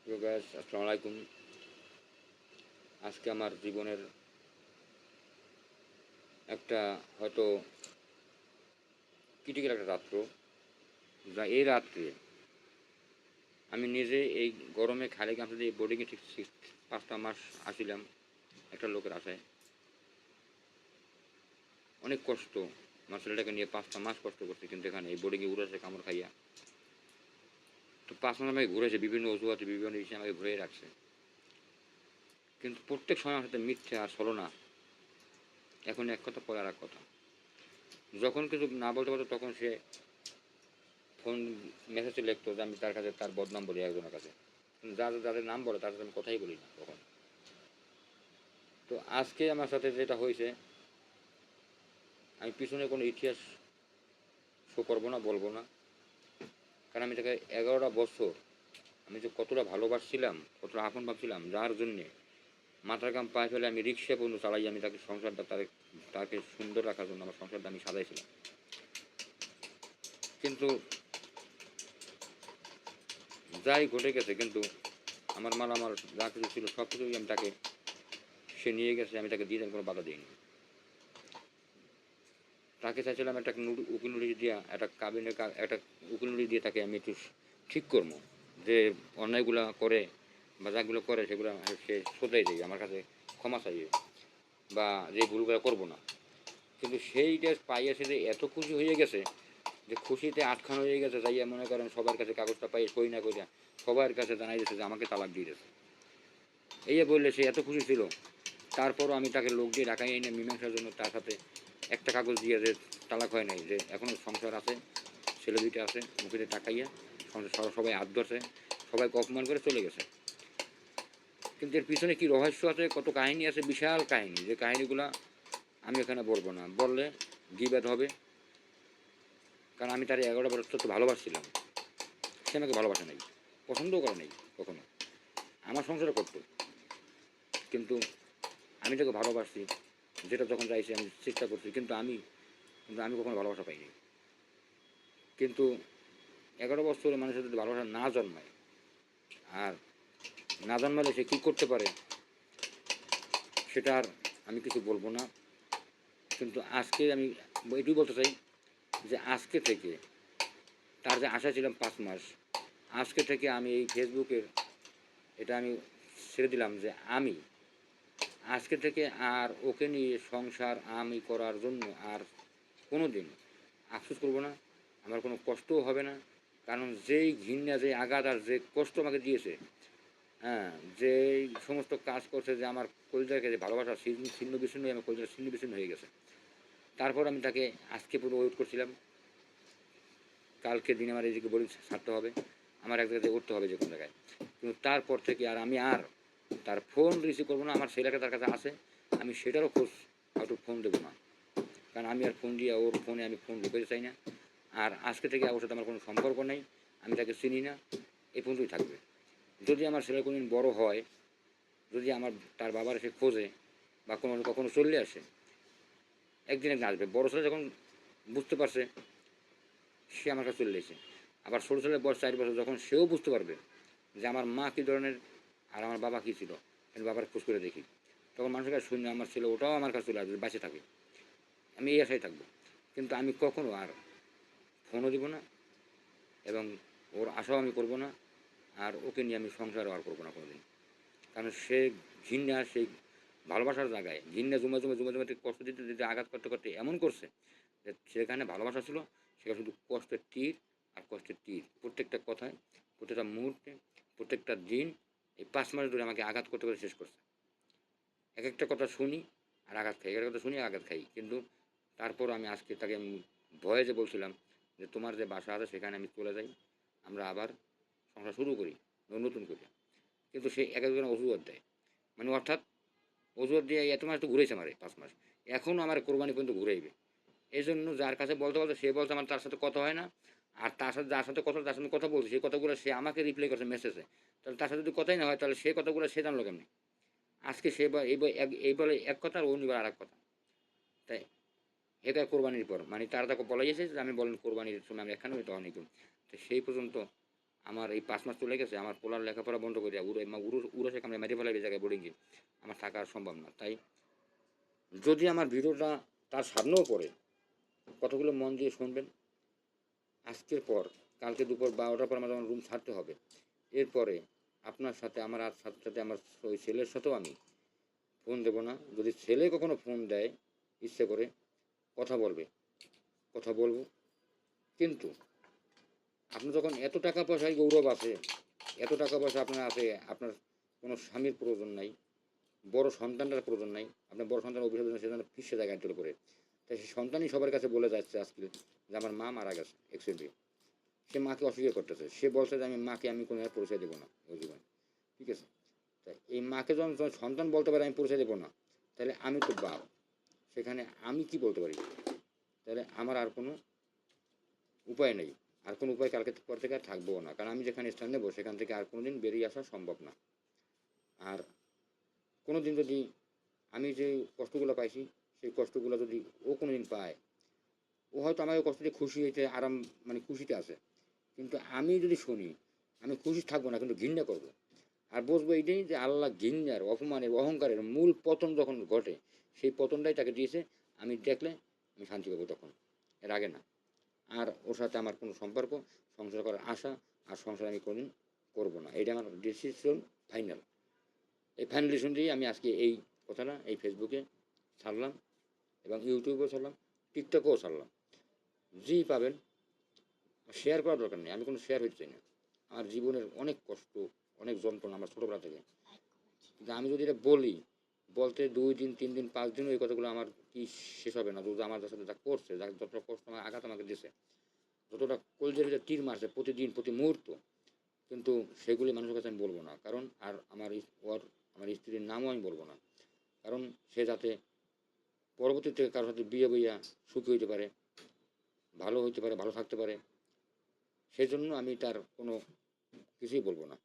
Hello guys, আসসালামু আলাইকুম। আজকে আমার জীবনের একটা হয়তো ক্রিটিক্যাল একটা রাত্র, যা এই রাত্রে আমি নিজে এই গরমে খালি গামছা এই বোর্ডিংয়ে ঠিক 5টা মাস আসিলাম একটা লোকের আশায়। অনেক কষ্ট, আমার ছেলেটাকে নিয়ে 5টা মাস কষ্ট করছে, কিন্তু এখানে এই বোর্ডিংয়ে উড়েছে কামড় খাইয়া। তো 5 মাস আমাকে ঘুরেছে বিভিন্ন অজুহাতে, বিভিন্ন বিষয়ে আমাকে ঘুরে রাখছে, কিন্তু প্রত্যেক সময় আমার সাথে মিথ্যে আর ছলনা। এখন এক কথা পরে আর এক কথা। যখন কিছু না বলতে পারতো তখন সে ফোন মেসেজে লিখতো যে আমি তার কাছে তার বদনাম বলি একজনের কাছে, যাদের যাদের নাম বলে তাদের আমি কথাই বলি না তখন। তো আজকে আমার সাথে যেটা হয়েছে, আমি পিছনে কোনো ইতিহাস শো করবো না, বলবো না, কারণ আমি তাকে 11টা বছর আমি যে কতটা ভালোবাসছিলাম, কতটা আপন ভাবছিলাম, যার জন্যে মাথার গাম পায়ে ফেলে আমি রিক্সা পর্যন্ত চালাই, আমি তাকে সংসারটা তাকে সুন্দর রাখার জন্য আমার সংসারটা আমি সাজাইছিলাম। কিন্তু যাই ঘটে গেছে, কিন্তু আমার মাল আমার যা কিছু ছিল সব কিছুই আমি তাকে, সে নিয়ে গেছে, আমি তাকে দিয়ে কোনো বাধা দিইনি। তাকে চাইছিলাম একটা উকিল নোটিশ দিয়া, একটা কাবিনের একটা উকিল নোটিশ দিয়ে তাকে আমি একটু ঠিক করবো, যে অন্যায়গুলো করে বা যাগুলো করে সেগুলো সে শোধাই দেয়, আমার কাছে ক্ষমা চাইবে, বা যে ভুলগুলো করবো না। কিন্তু সেইটা পাইয়াছে যে এত খুশি হয়ে গেছে, যে খুশিতে আটখান হয়ে গেছে, যাইয়া মনে করেন সবার কাছে কাগজটা পাই কই না কইরা সবার কাছে জানাই দিয়েছে যে আমাকে তালাক দিয়ে দিয়েছে। এই বললে সে এত খুশি ছিল। তারপরও আমি তাকে লোক দিয়ে ঢাকায় এনে মীমাংসার জন্য তার সাথে একটা কাগজ দিয়ে, যে তালাক হয় নাই, যে এখনও সংসার আছে, ছেলে দুইটা আছে, মুখে টাকাইয়া সংসার সবাই হাত ধরছে, সবাইকে অপমান করে চলে গেছে। কিন্তু এর পিছনে কী রহস্য আছে, কত কাহিনী আছে, বিশাল কাহিনী, যে কাহিনীগুলো আমি এখানে বলবো না, বললে গিবাদ হবে। কারণ আমি তার 11 বছর তো ভালোবাসছিলাম, সে আমাকে ভালোবাসে নাই, পছন্দও করে নাই কখনো, আমার সংসারে করতো, কিন্তু আমি তাকে ভালোবাসছি, যেটা যখন চাইছি আমি চেষ্টা করছি, কিন্তু আমি কখনো ভালোবাসা পাইনি। কিন্তু 11 বছরে মানুষের যদি ভালোবাসা না জন্মায়, আর না জন্মালে সে কী করতে পারে সেটা আর আমি কিছু বলবো না। কিন্তু আজকে আমি এটুই বলতে চাই, যে আজকে থেকে তার যে আশা ছিলাম 5 মাস, আজকে থেকে আমি এই ফেসবুকের এটা আমি ছেড়ে দিলাম, যে আমি আজকে থেকে আর ওকে নিয়ে সংসার আমি করার জন্য আর কোনো দিন আফসোস করবো না, আমার কোনো কষ্টও হবে না। কারণ যেই ঘৃণা, যে আঘাত আর যে কষ্ট আমাকে দিয়েছে, হ্যাঁ, যে সমস্ত কাজ করছে, যে আমার কলিজাকে যে ভালোবাসা ছিন্ন বিচ্ছিন্ন হয়ে আমার কলিজাটা ছিন্ন বিচ্ছিন্ন হয়ে গেছে, তারপর আমি তাকে আজকে পুরো ওয়েট করছিলাম, কালকে দিন আমার এই দিকে বলি ছাড়তে হবে, আমার এক জায়গায় উঠতে হবে যে কোনো জায়গায়। কিন্তু তারপর থেকে আর তার ফোন রিসিভ করবো না। আমার ছেলেকে তার কাছে আসে, আমি সেটারও খোঁজ হয়তো ফোন দেবো না, কারণ আমি আর ফোন দিয়ে ওর ফোনে আমি ফোন ঢুকাতে চাই না। আর আজকে থেকে ওর সাথে আমার কোনো সম্পর্ক নেই, আমি তাকে চিনি না, এই পর্যন্তই থাকবে। যদি আমার ছেলে কোনোদিন বড় হয়, যদি তার বাবার সে খোঁজে বা কখনো চলে আসে, একদিন একদিন আসবে। বড় ছেলে যখন বুঝতে পারছে, সে আমার কাছে চলে এসেছে। আবার ছোটো ছেলের বয়স 4 বছর, যখন সেও বুঝতে পারবে যে আমার মা কী ধরনের আর আমার বাবা কী ছিল, আমি বাবার খোঁজ করে দেখি, তখন মানুষের কাছে শুনে আমার ছেলে ওটাও আমার কাছে চলে আসবে, বাঁচে থাকে। আমি এই আশায় থাকবো। কিন্তু আমি কখনো আর ফোনও দিব না, এবং ওর আশাও আমি করবো না, আর ওকে নিয়ে আমি সংসারও আর করবো না কোনোদিন। কারণ সে ঘৃণা, সেই ভালোবাসার জায়গায় ঘৃণা জমে কষ্ট দিতে দিতে আঘাত করতে করতে এমন করছে, যে সেখানে ভালোবাসা ছিল, সেখানে শুধু কষ্টের তীর আর কষ্টের তীর। প্রত্যেকটা কথায়, প্রত্যেকটা মুহূর্তে, প্রত্যেকটা দিন, এই 5 মাস ধরে আমাকে আঘাত করতে করতে শেষ করছে। এক একটা কথা শুনি আর আঘাত খাই, এক একটা কথা শুনি আঘাত খাই। কিন্তু তারপর আমি আজকে তাকে ভয়ে যে বলছিলাম যে তোমার যে বাসা আছে সেখানে আমি চলে যাই, আমরা আবার সংসার শুরু করি নতুন করে। কিন্তু সে এক একজন অজুহাত দেয়, মানে অর্থাৎ অজুহাত দিয়ে এত মাস তো ঘুরেছে আমারে 5 মাস, এখনও আমার কোরবানি পর্যন্ত ঘুরাইবে। এই জন্য যার কাছে বলতে বলতে সে বলছে আমার তার সাথে কথা হয় না, আর তার সাথে যার সাথে কথা, তার সাথে কথা বলছে, সেই কথাগুলো সে আমাকে রিপ্লাই করছে মেসেজে। তাহলে তার সাথে যদি কথাই না হয়, তাহলে সেই কথাগুলো সে জানলো কেমনি? আজকে সে এই বলে এক কথা আর অন্যবার আর এক কথা। তাই এটা কোরবানির পর, মানে তারা তাকে বলা গেছে যে আমি বলেন কোরবানির সময় আমি এখানে তখন তো সেই পর্যন্ত আমার এই 5 মাস চলে গেছে, আমার পোলার লেখাপড়া বন্ধ করে দেওয়া, উড়ে কামড়ে মেরে ফেলার এই জায়গায় বোর্ডিংয়ে আমার থাকা আর সম্ভব না। তাই যদি আমার ভিডিওটা তার সামনেও পড়ে, কতগুলো মন দিয়ে শুনবেন। আজকের পর কালকে দুপুর 12টার পর আমার যখন রুম ছাড়তে হবে, এরপরে আপনার সাথে আমার আর সাথে সাথে আমার ওই ছেলের সাথেও আমি ফোন দেবো না। যদি ছেলে কখনো ফোন দেয় ইচ্ছে করে কথা বলবে, কথা বলবো, কিন্তু আপনার যখন এত টাকা পয়সায় গৌরব আছে, এত টাকা পয়সা আপনার আছে, আপনার কোনো স্বামীর প্রয়োজন নাই, বড় সন্তানটার প্রয়োজন নাই, আপনার বড় সন্তান অভিশাপ দিন সেজন্য ফিসে জায়গায় চলে পড়ে। তাই সেই সন্তানই সবার কাছে বলে যাচ্ছে আজকে যে আমার মা মারা গেছে অ্যাক্সিডেন্টে। সে মাকে অস্বীকার করতেছে, সে বলছে যে মাকে আমি কোনো পরিচয় দেবো না ওই জীবনে। ঠিক আছে, তাই এই মাকে যখন সন্তান বলতে পারে আমি পরিচয় দেবো না, তাহলে আমি তো বাপ, সেখানে আমি কি বলতে পারি? তাহলে আমার আর কোনো উপায় নেই, আর কোনো উপায় কালকে পর থেকে আর থাকবো না, কারণ আমি যেখানে স্থান নেবো সেখান থেকে আর কোনো দিন বেরিয়ে আসা সম্ভব না। আর কোনো দিন যদি আমি যে কষ্টগুলো পাইছি সেই কষ্টগুলো যদি ও কোনো দিন পায়, ও হয়তো আমার ওই কষ্টতে খুশি হয়েছে, আরাম মানে খুশিতে আছে, কিন্তু আমি যদি শুনি আমি খুশি থাকবো না, কিন্তু ঘৃণা করবো। আর বুঝবো এইটাই যে আল্লাহ ঘৃণার, অপমানের, অহংকারের মূল পতন যখন ঘটে, সেই পতনটাই তাকে দিয়েছে। আমি দেখলে আমি শান্তি পাবো তখন, এর আগে না। আর ওর সাথে আমার কোনো সম্পর্ক, সংসার করার আশা আর সংসার আমি কোনোদিন করবো না, এটা আমার ডিসিশন ফাইনাল। এই ফাইনাল ডিসিশন দিয়েই আমি আজকে এই কথাটা এই ফেসবুকে ছাড়লাম, এবং ইউটিউবেও ছাড়লাম, টিকটকেও ছাড়লাম। জি পাবেন, শেয়ার করার দরকার নেই, আমি কোনো শেয়ার হইতে চাই না। আমার জীবনের অনেক কষ্ট, অনেক যন্ত্রণা আমার ছোটোবেলা থেকে, কিন্তু আমি যদি এটা বলি, বলতে 2 দিন 3 দিন 5 দিনও এই কথাগুলো আমার কি শেষ হবে না। যদি আমার সাথে যা করছে, যা যতটা কষ্ট আমার আঘাত আমাকে দিছে, যতটা কলজের ভিতরে তীর মারছে প্রতিদিন প্রতি মুহূর্ত, কিন্তু সেগুলি মানুষের কাছে আমি বলবো না। কারণ আর আমার স্ত্রীর নামও আমি বলবো না, কারণ সে যাতে পরবর্তীতে কারোর সাথে বিয়ে বইয়া সুখী হইতে পারে, ভালো হইতে পারে, ভালো থাকতে পারে, সেই জন্য আমি তার কোনো কিছুই বলবো না।